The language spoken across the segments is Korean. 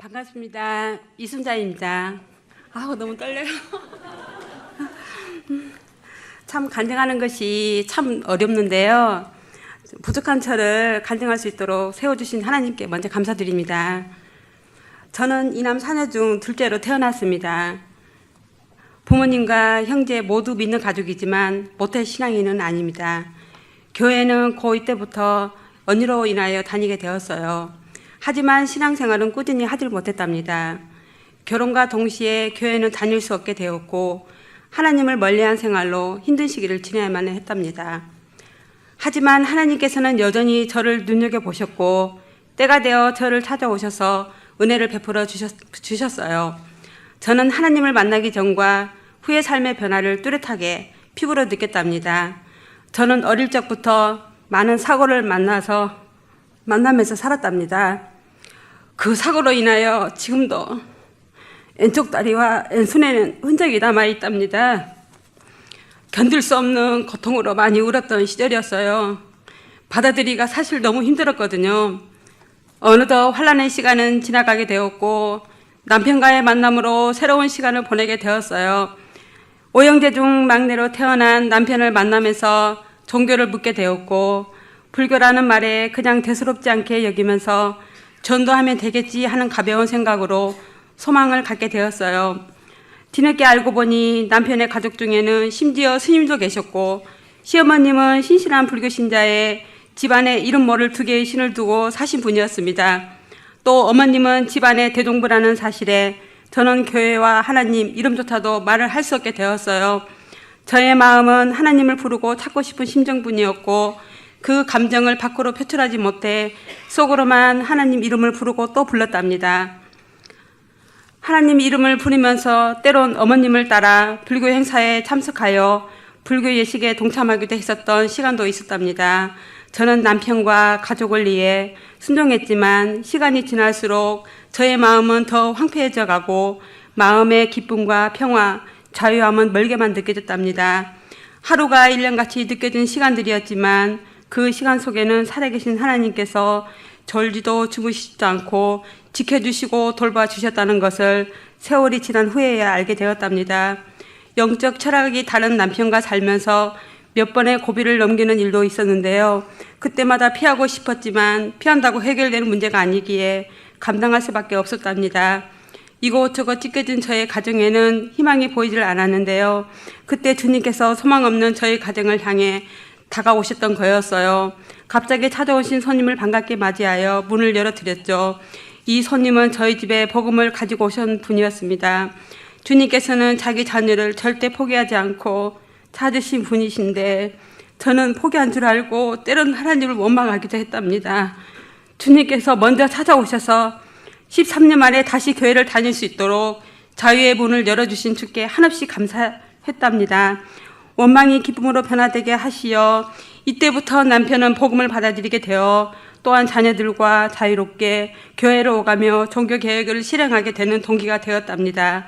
반갑습니다. 이순자입니다. 아우 너무 떨려요. 참 간증하는 것이 참 어렵는데요. 부족한 저를 간증할 수 있도록 세워주신 하나님께 먼저 감사드립니다. 저는 이남 사녀 중 둘째로 태어났습니다. 부모님과 형제 모두 믿는 가족이지만 모태 신앙인은 아닙니다. 교회는 고2 때부터 언니로 인하여 다니게 되었어요. 하지만 신앙생활은 꾸준히 하질 못했답니다. 결혼과 동시에 교회는 다닐 수 없게 되었고 하나님을 멀리한 생활로 힘든 시기를 지내야만 했답니다. 하지만 하나님께서는 여전히 저를 눈여겨보셨고 때가 되어 저를 찾아오셔서 은혜를 베풀어 주셨어요. 저는 하나님을 만나기 전과 후의 삶의 변화를 뚜렷하게 피부로 느꼈답니다. 저는 어릴 적부터 많은 사고를 만나면서 살았답니다. 그 사고로 인하여 지금도 왼쪽 다리와 왼손에는 흔적이 남아있답니다. 견딜 수 없는 고통으로 많이 울었던 시절이었어요. 받아들이기가 사실 너무 힘들었거든요. 어느덧 환란의 시간은 지나가게 되었고 남편과의 만남으로 새로운 시간을 보내게 되었어요. 5형제 중 막내로 태어난 남편을 만나면서 종교를 묻게 되었고 불교라는 말에 그냥 대수롭지 않게 여기면서 전도하면 되겠지 하는 가벼운 생각으로 소망을 갖게 되었어요. 뒤늦게 알고 보니 남편의 가족 중에는 심지어 스님도 계셨고 시어머님은 신실한 불교 신자에 집안에 이름 모를 2개의 신을 두고 사신 분이었습니다. 또 어머님은 집안에 대동부라는 사실에 저는 교회와 하나님 이름조차도 말을 할 수 없게 되었어요. 저의 마음은 하나님을 부르고 찾고 싶은 심정뿐이었고 그 감정을 밖으로 표출하지 못해 속으로만 하나님 이름을 부르고 또 불렀답니다. 하나님 이름을 부르면서 때론 어머님을 따라 불교 행사에 참석하여 불교 예식에 동참하기도 했었던 시간도 있었답니다. 저는 남편과 가족을 위해 순종했지만 시간이 지날수록 저의 마음은 더 황폐해져 가고 마음의 기쁨과 평화, 자유함은 멀게만 느껴졌답니다. 하루가 1년같이 느껴진 시간들이었지만 그 시간 속에는 살아계신 하나님께서 졸지도 주무시지도 않고 지켜주시고 돌봐주셨다는 것을 세월이 지난 후에야 알게 되었답니다. 영적 철학이 다른 남편과 살면서 몇 번의 고비를 넘기는 일도 있었는데요. 그때마다 피하고 싶었지만 피한다고 해결되는 문제가 아니기에 감당할 수밖에 없었답니다. 이곳저곳 찢겨진 저의 가정에는 희망이 보이질 않았는데요. 그때 주님께서 소망 없는 저의 가정을 향해 다가오셨던 거였어요. 갑자기 찾아오신 손님을 반갑게 맞이하여 문을 열어드렸죠. 이 손님은 저희 집에 복음을 가지고 오신 분이었습니다. 주님께서는 자기 자녀를 절대 포기하지 않고 찾으신 분이신데 저는 포기한 줄 알고 때론 하나님을 원망하기도 했답니다. 주님께서 먼저 찾아오셔서 13년 만에 다시 교회를 다닐 수 있도록 자유의 문을 열어주신 주께 한없이 감사했답니다. 원망이 기쁨으로 변화되게 하시어 이때부터 남편은 복음을 받아들이게 되어 또한 자녀들과 자유롭게 교회를 오가며 종교 계획을 실행하게 되는 동기가 되었답니다.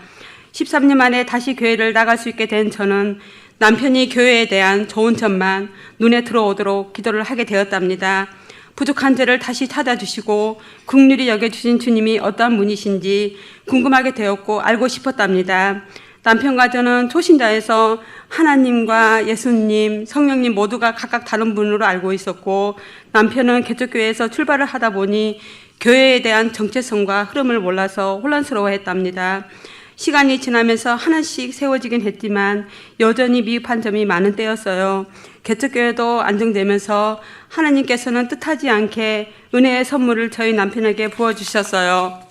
13년 만에 다시 교회를 나갈 수 있게 된 저는 남편이 교회에 대한 좋은 점만 눈에 들어오도록 기도를 하게 되었답니다. 부족한 저를 다시 찾아주시고 긍휼히 여겨주신 주님이 어떠한 분이신지 궁금하게 되었고 알고 싶었답니다. 남편과 저는 초신자에서 하나님과 예수님, 성령님 모두가 각각 다른 분으로 알고 있었고 남편은 개척교회에서 출발을 하다 보니 교회에 대한 정체성과 흐름을 몰라서 혼란스러워했답니다. 시간이 지나면서 하나씩 세워지긴 했지만 여전히 미흡한 점이 많은 때였어요. 개척교회도 안정되면서 하나님께서는 뜻하지 않게 은혜의 선물을 저희 남편에게 부어주셨어요.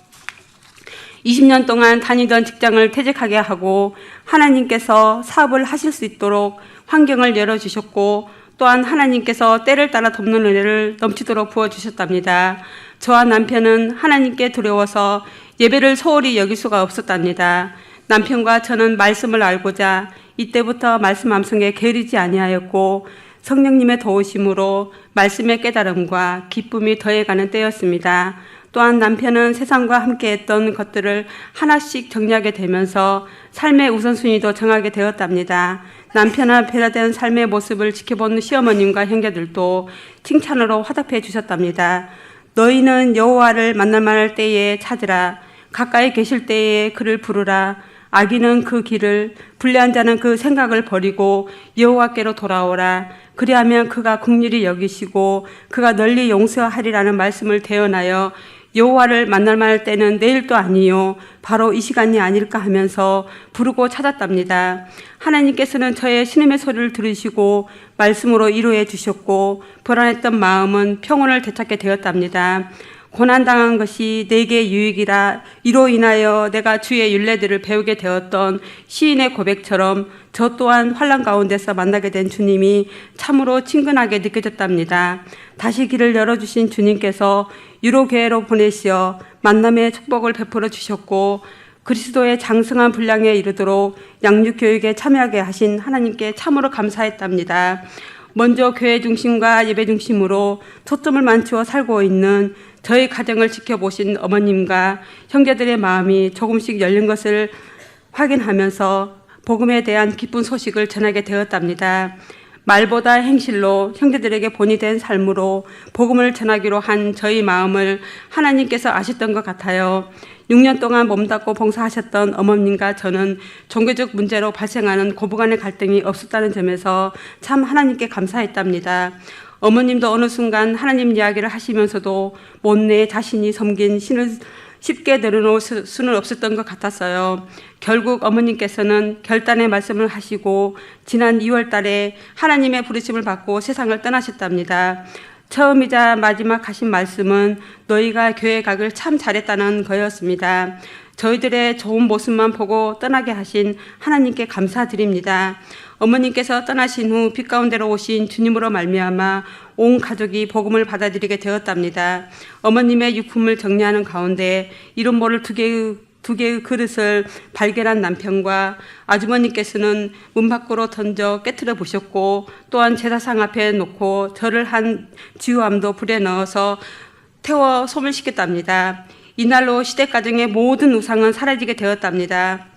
20년 동안 다니던 직장을 퇴직하게 하고 하나님께서 사업을 하실 수 있도록 환경을 열어주셨고 또한 하나님께서 때를 따라 돕는 은혜를 넘치도록 부어주셨답니다. 저와 남편은 하나님께 두려워서 예배를 소홀히 여길 수가 없었답니다. 남편과 저는 말씀을 알고자 이때부터 말씀 암송에 게으르지 아니하였고 성령님의 도우심으로 말씀의 깨달음과 기쁨이 더해가는 때였습니다. 또한 남편은 세상과 함께했던 것들을 하나씩 정리하게 되면서 삶의 우선순위도 정하게 되었답니다. 남편의 변화된 삶의 모습을 지켜보는 시어머님과 형제들도 칭찬으로 화답해 주셨답니다. 너희는 여호와를 만날 만할 때에 찾으라. 가까이 계실 때에 그를 부르라. 악인은 그 길을, 불의한 자는 그 생각을 버리고 여호와께로 돌아오라. 그리하면 그가 긍휼히 여기시고 그가 널리 용서하리라는 말씀을 대언하여 여호와를 만날 만할 때는 내일도 아니요 바로 이 시간이 아닐까 하면서 부르고 찾았답니다. 하나님께서는 저의 신음의 소리를 들으시고 말씀으로 위로해 주셨고 불안했던 마음은 평온을 되찾게 되었답니다. 고난당한 것이 내게 유익이라. 이로 인하여 내가 주의 율례들을 배우게 되었던 시인의 고백처럼 저 또한 환난 가운데서 만나게 된 주님이 참으로 친근하게 느껴졌답니다. 다시 길을 열어주신 주님께서 유로교회로 보내시어 만남의 축복을 베풀어 주셨고 그리스도의 장성한 분량에 이르도록 양육교육에 참여하게 하신 하나님께 참으로 감사했답니다. 먼저 교회 중심과 예배 중심으로 초점을 맞추어 살고 있는 저희 가정을 지켜보신 어머님과 형제들의 마음이 조금씩 열린 것을 확인하면서 복음에 대한 기쁜 소식을 전하게 되었답니다. 말보다 행실로 형제들에게 본이 된 삶으로 복음을 전하기로 한 저희 마음을 하나님께서 아셨던 것 같아요. 6년 동안 몸담고 봉사하셨던 어머님과 저는 종교적 문제로 발생하는 고부간의 갈등이 없었다는 점에서 참 하나님께 감사했답니다. 어머님도 어느 순간 하나님 이야기를 하시면서도 못내 자신이 섬긴 신을 쉽게 내려놓을 수는 없었던 것 같았어요. 결국 어머님께서는 결단의 말씀을 하시고 지난 2월 달에 하나님의 부르심을 받고 세상을 떠나셨답니다. 처음이자 마지막 하신 말씀은 너희가 교회 가길 참 잘했다는 거였습니다. 저희들의 좋은 모습만 보고 떠나게 하신 하나님께 감사드립니다. 어머님께서 떠나신 후 빛 가운데로 오신 주님으로 말미암아 온 가족이 복음을 받아들이게 되었답니다. 어머님의 유품을 정리하는 가운데 이름 모를 두 개의 그릇을 발견한 남편과 아주머니께서는 문 밖으로 던져 깨트려 보셨고 또한 제사상 앞에 놓고 절을 한 지우암도 불에 넣어서 태워 소멸시켰답니다. 이날로 시댁가정의 모든 우상은 사라지게 되었답니다.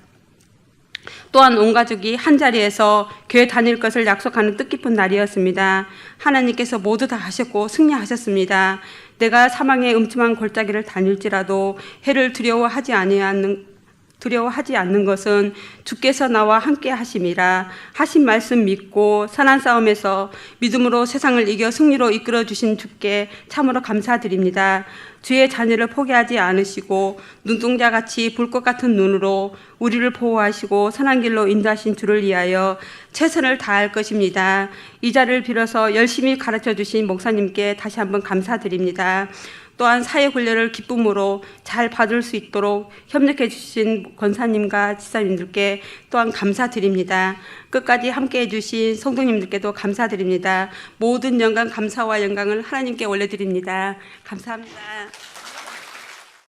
또한 온 가족이 한자리에서 교회 다닐 것을 약속하는 뜻깊은 날이었습니다. 하나님께서 모두 다 하셨고 승리하셨습니다. 내가 사망의 음침한 골짜기를 다닐지라도 해를 두려워하지 않는 것은 주께서 나와 함께 하심이라. 하신 말씀 믿고 선한 싸움에서 믿음으로 세상을 이겨 승리로 이끌어 주신 주께 참으로 감사드립니다. 주의 자녀를 포기하지 않으시고 눈동자같이 불꽃 같은 눈으로 우리를 보호하시고 선한 길로 인도하신 주를 위하여 최선을 다할 것입니다. 이 자리를 빌어서 열심히 가르쳐 주신 목사님께 다시 한번 감사드립니다. 또한 사회훈련을 기쁨으로 잘 받을 수 있도록 협력해 주신 권사님과 지사님들께 또한 감사드립니다. 끝까지 함께해 주신 성도님들께도 감사드립니다. 모든 영광 감사와 영광을 하나님께 올려드립니다. 감사합니다.